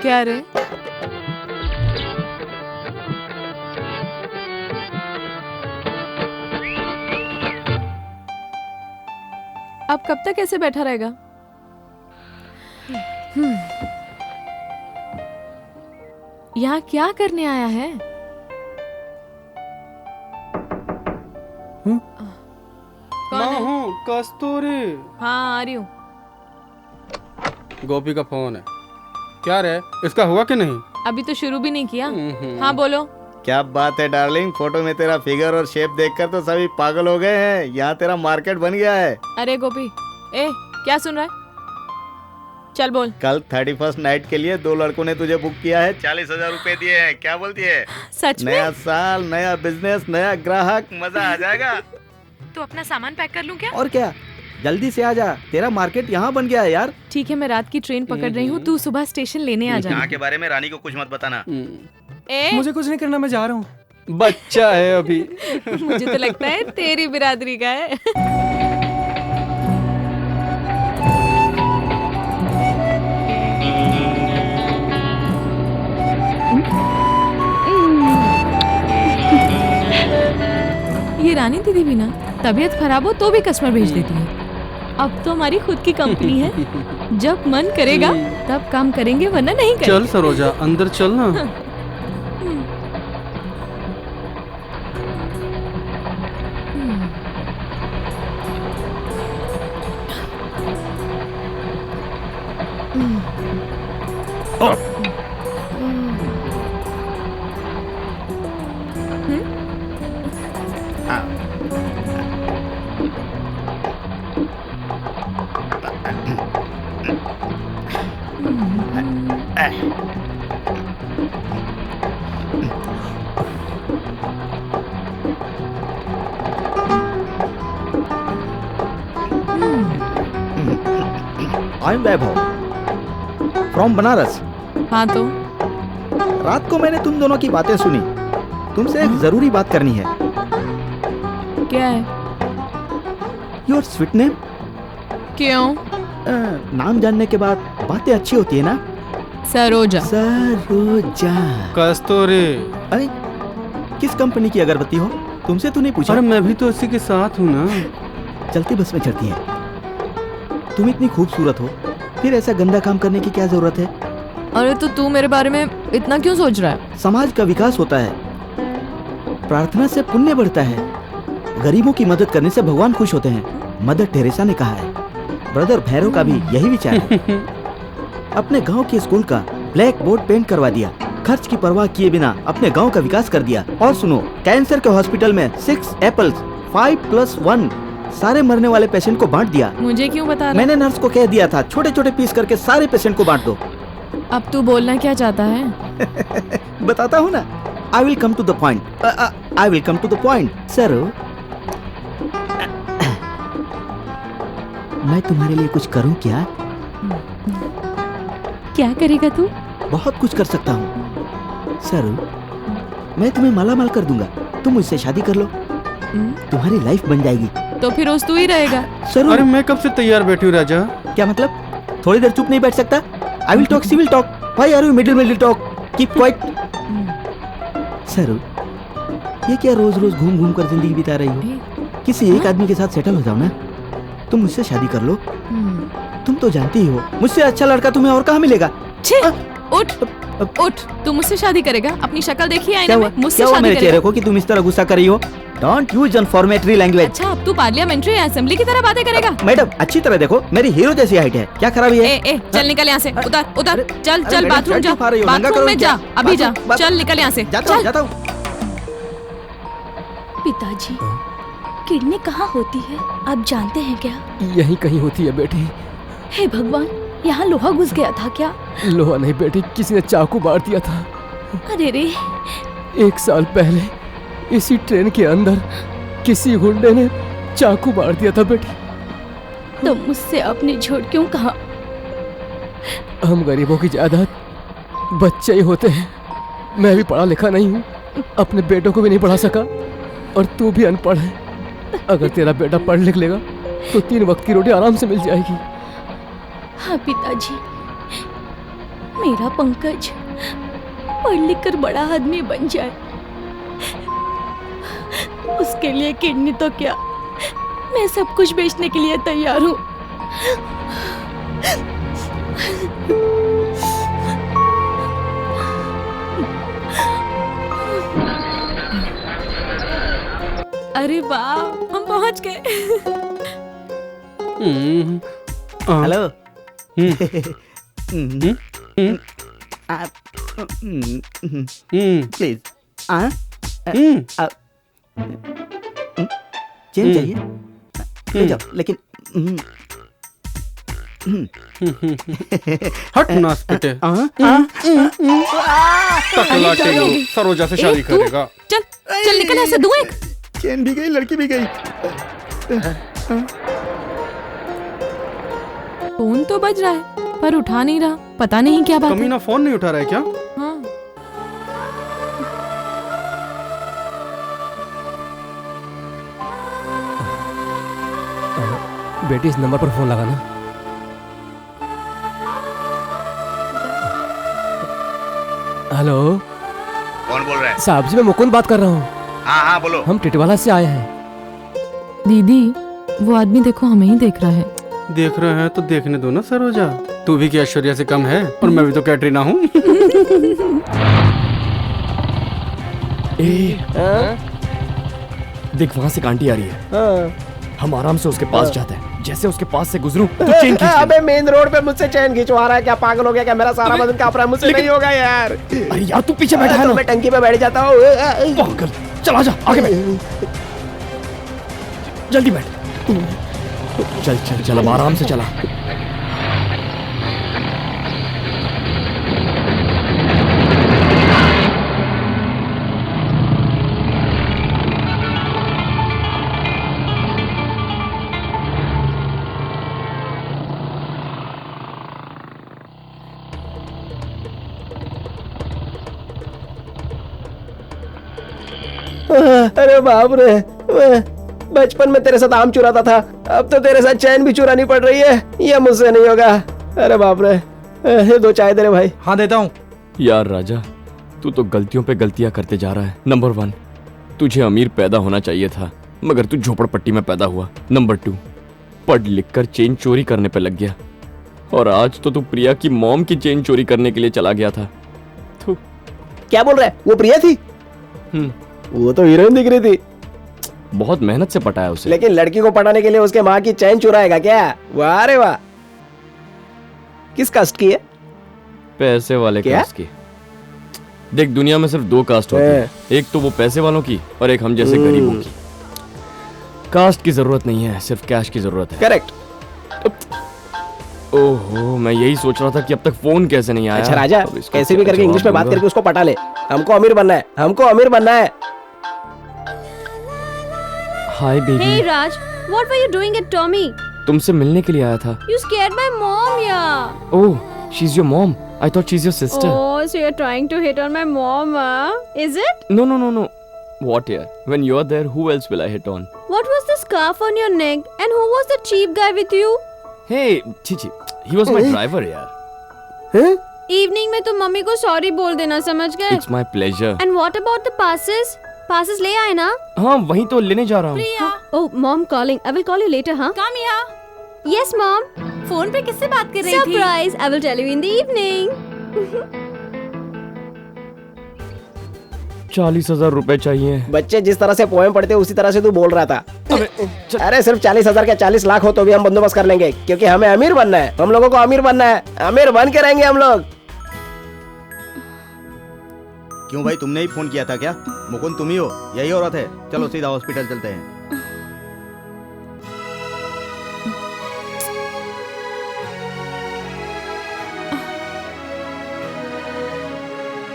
क्या रे? अब कब तक ऐसे बैठा रहेगा? यहाँ क्या करने आया है? कौन है? हूँ कस्तूरी। हाँ आ रही हूँ। गोपी का फोन है। क्या रे, इसका हुआ कि नहीं? अभी तो शुरू भी नहीं किया। हाँ बोलो। क्या बात है डार्लिंग, फोटो में तेरा फिगर और शेप देखकर तो सभी पागल हो गए हैं। यहाँ तेरा मार्केट बन गया है। अरे गोपी, ए क्या सुन रहा है? चल बोल। कल 31st नाइट के लिए 2 लड़कों ने तुझे बुक किया है, 40,000 रुपए दिए हैं। क्या बोलती है? सच में? नया साल, नया बिजनेस, नया ग्राहक, मजा आ जाएगा। तो अपना सामान पैक कर लूं क्या? और क्या, जल्दी से आ जा, तेरा मार्केट यहाँ बन गया है यार। ठीक है, मैं रात की ट्रेन पकड़ रही हूँ, तू सुबह स्टेशन लेने आ जाना। यहाँ के बारे में रानी को कुछ मत बताना। ए मुझे कुछ नहीं करना, मैं जा रहा हूँ। बच्चा है अभी। मुझे तो लगता है तेरी बिरादरी का है। ये रानी दीदी भी ना तबीयत खराब हो तो भी कस्टमर भेज देती है। अब तो हमारी खुद की कंपनी है, जब मन करेगा तब काम करेंगे, वरना नहीं करेंगे। चल सरोजा, अंदर चल ना। I am Vaibhav from Banaras. हाँ तो रात को मैंने तुम दोनों की बातें सुनी, तुमसे एक जरूरी बात करनी है। क्या है? Your sweet name. क्यों? नाम जानने के बाद बातें अच्छी होती है ना? सरोजा। सरोजा। कस्तूरी। अरे किस कंपनी की अगरबत्ती हो? तुमसे तो नहीं पूछा। अरे मैं भी तो इसी के साथ हूँ ना। चलती बस में चढ़ती है। तुम इतनी खूबसूरत हो, फिर ऐसा गंदा काम करने की क्या जरूरत है? अरे तो तू मेरे बारे में इतना क्यों सोच रहा है? समाज का विकास होता है, प्रार्थना से पुण्य बढ़ता है, गरीबों की मदद करने से भगवान खुश होते हैं। मदर टेरेसा ने कहा है। ब्रदर भैरव का भी यही विचार है। अपने गांव के स्कूल का ब्लैक बोर्ड पेंट करवा दिया, खर्च की परवाह किए बिना अपने गांव का विकास कर दिया। और सुनो, कैंसर के हॉस्पिटल में 6 एप्पल्स 5+1 सारे मरने वाले पेशेंट को बांट दिया। मुझे क्यों बता रहा? मैंने नर्स को कह दिया था छोटे छोटे पीस करके सारे पेशेंट को बांट दो। अब तू बोलना क्या चाहता है? बताता हूँ ना। I will come to the point. I will come to the point. Sir, मैं तुम्हारे लिए कुछ करूँ क्या? क्या करेगा तू? बहुत कुछ कर सकता हूँ सर। मैं तुम्हें मालामाल कर दूंगा, तुम मुझसे शादी कर लो, तुम्हारी लाइफ बन जाएगी। तो फिर रोज तू ही रहेगा। सर अरे मैं कब से तैयार बैठी हूँ राजा। क्या मतलब? थोड़ी देर चुप नहीं बैठ सकता? I will talk, she will talk. Why are you middle talk? Keep quiet. Sir, ये क्या रोज रोज घूम घूम कर जिंदगी बिता रही हो? किसी एक आदमी के साथ सेटल हो जाओ ना। तुम मुझसे शादी कर लो। तुम तो जानती ही हो, मुझसे अच्छा लड़का तुम्हें और कहाँ मिलेगा? उठ उठ, तू मुझसे शादी करेगा? अपनी शक्ल देखी आईने में, मुझसे शादी शादी मेरे चेहरे करेगा? को कि तुम इस तरह गुस्सा कर रही हो? डोंट यूज अनफॉर्मेटरी लैंग्वेज। अच्छा, अब तू पार्लियामेंट्री असेंबली की तरह बातें करेगा? मैडम अच्छी तरह देखो, मेरी हीरो जैसी हाइट है, क्या खराबी है? ए चल निकल यहाँ से, उधर उधर, चल चल मैडम, बाथरूम जा, क्या खा रही हो? नंगा बाथरूम करो में क्या? जा, अभी जा, चल निकल यहाँ से, चल। जाता हूँ। पिताजी, किडनी कहाँ होती है, आप जानते हैं क्या? यहीं कहीं होती है बेटी। हे भगवान, यहाँ लोहा घुस गया था क्या? लोहा नहीं बेटी, किसी ने चाकू मार दिया था। अरे रे, 1 साल पहले इसी ट्रेन के अंदर किसी गुंडे ने चाकू मार दिया था बेटी। तो मुझसे आपने झूठ क्यों कहा? हम गरीबों की जायदाद बच्चे ही होते हैं। मैं भी पढ़ा लिखा नहीं हूँ, अपने बेटों को भी नहीं पढ़ा सका। और तू भी अनपढ़ है। अगर तेरा बेटा पढ़ लिख लेगा तो 3 वक्त की रोटी आराम से मिल जाएगी। हाँ पिताजी, मेरा पंकज पढ़ लिख कर बड़ा आदमी बन जाए, उसके लिए किडनी तो क्या, मैं सब कुछ बेचने के लिए तैयार हूँ। अरे वाह, हम पहुंच गए। हेलो। प्लीज। चेन चाहिए? ले जाओ, लेकिन हट नास बेटे, टकला के सरोजा से शादी करेगा। चल चल निकल ऐसे, दूं एक। चेन भी गई, लड़की भी गई। फोन तो बज रहा है पर उठा नहीं रहा, पता नहीं क्या बात है। कमीना फोन नहीं उठा रहा है क्या? हाँ। बेटी, इस नंबर पर फोन लगाना। हेलो, कौन बोल रहा है? साहब जी, मैं मुकुंद बात कर रहा हूँ। हाँ हाँ बोलो। हम टिटवाला से आए हैं। दीदी, वो आदमी देखो हमें ही देख रहा है। देख रहे हैं तो देखने दो ना सरोजा, तू भी क्या ऐश्वर्या से कम है? और मैं भी तो कैटरीना हूँ। देख, वहाँ से एक आंटी आ रही है। हम आराम से उसके पास जाते हैं। जैसे उसके पास से गुजरूं तो चेन खींच लेना। अबे मेन रोड पे मुझसे चैन खिंचवा रहा है क्या? पागल हो गया क्या? मेरा सारा बदन कांप रहा है, मुझसे नहीं होगा यार। अरे यार, तू पीछे बैठा है तो ना। मैं टंकी पे बैठ जाता हूँ। पागल, चला जा, आगे बैठ। जल्दी बैठ। चल चल चल, अब आराम से चला। अरे बाप रे, मैं बचपन में तेरे साथ आम चुराता था, अब तो तेरे साथ चैन भी चुरानी पड़ रही है। ये मुझसे नहीं होगा। अरे बाप रे, ये 2 चाय दे रे भाई। हाँ देता हूँ। यार राजा, तू तो गलतियों पे गलतियां करते जा रहा है। नंबर 1, तुझे अमीर पैदा होना चाहिए था, मगर तू झोपड़पट्टी में पैदा हुआ। नंबर 2, पढ़ लिख कर चेन चोरी करने पे लग गया। और आज तो तू प्रिया की मॉम की चेन चोरी करने के लिए चला गया था। क्या बोल रहा है? वो प्रिया थी? वो तो हीरोइन दिख रही थी। बहुत मेहनत से पटाया उसे। लेकिन लड़की को पटाने के लिए उसके माँ की चैन चुराएगा क्या? वाह रे वाह। किस कास्ट की है? पैसे वाले क्या? कास्ट की। देख, दुनिया में सिर्फ 2 कास्ट होती है, एक तो वो पैसे वालों की और एक हम जैसे गरीबों की। कास्ट की जरूरत नहीं है, सिर्फ कैश की जरूरत है। करेक्ट। ओहो, मैं यही सोच रहा था कि अब तक फोन कैसे नहीं आया। अच्छा राजा, अब इसको कैसे क्या भी करके इंग्लिश में जवाब बात करके दूंगा? उसको पटा ले। हमको अमीर बनना है, हमको अमीर बनना है। Hi baby. Hey Raj, what were you doing at Tommy? तुमसे मिलने के लिए आया था। You scared my mom, yeah. Oh, she is your mom. I thought she is your sister. Oh, so you're trying to hit on my mom, huh? Is it? No no no no, what यार, when you are there who else will I hit on? What was the scarf on your neck? And who was the cheap guy with you? हे छी, he was my driver यार। Evening में तुम mummy को sorry बोल देना, समझ गए? It's my pleasure. And what about the passes? Passes ले आए ना? हाँ, वहीं तो लेने जा रहा हूँ। Oh, mom calling. I will call you later, huh? Come here. Yes, mom. Phone पे किससे बात कर रही थी? Surprise. I will tell you in the evening. 40,000 रुपए चाहिए। बच्चे जिस तरह से पोएम पढ़ते उसी तरह से तू बोल रहा था। अरे सिर्फ 40,000 क्या 40 लाख हो तो भी हम बंदोबस्त कर लेंगे, क्योंकि हमें अमीर बनना है। हम लोगों को अमीर बनना है, अमीर बन के रहेंगे हम लोग। क्यों भाई, तुमने ही फोन किया था क्या? मुकुंद तुम ही हो? यही औरत है? चलो सीधा हॉस्पिटल चलते हैं।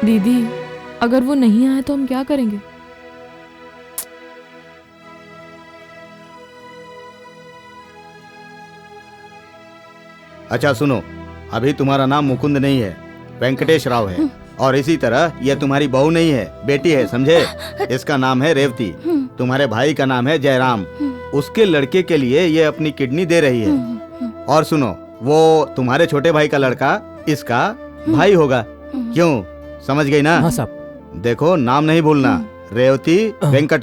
दीदी, अगर वो नहीं आए तो हम क्या करेंगे? अच्छा सुनो, अभी तुम्हारा नाम मुकुंद नहीं है, वेंकटेश राव है। और इसी तरह यह तुम्हारी बहू नहीं है, बेटी है, समझे? इसका नाम है रेवती। तुम्हारे भाई का नाम है जयराम। उसके लड़के के लिए ये अपनी किडनी दे रही है। और सुनो, वो तुम्हारे छोटे भाई का लड़का इसका भाई होगा। क्यों, समझ गई ना? हाँ साहब। देखो, नाम नहीं भूलना, रेवती वेंकट।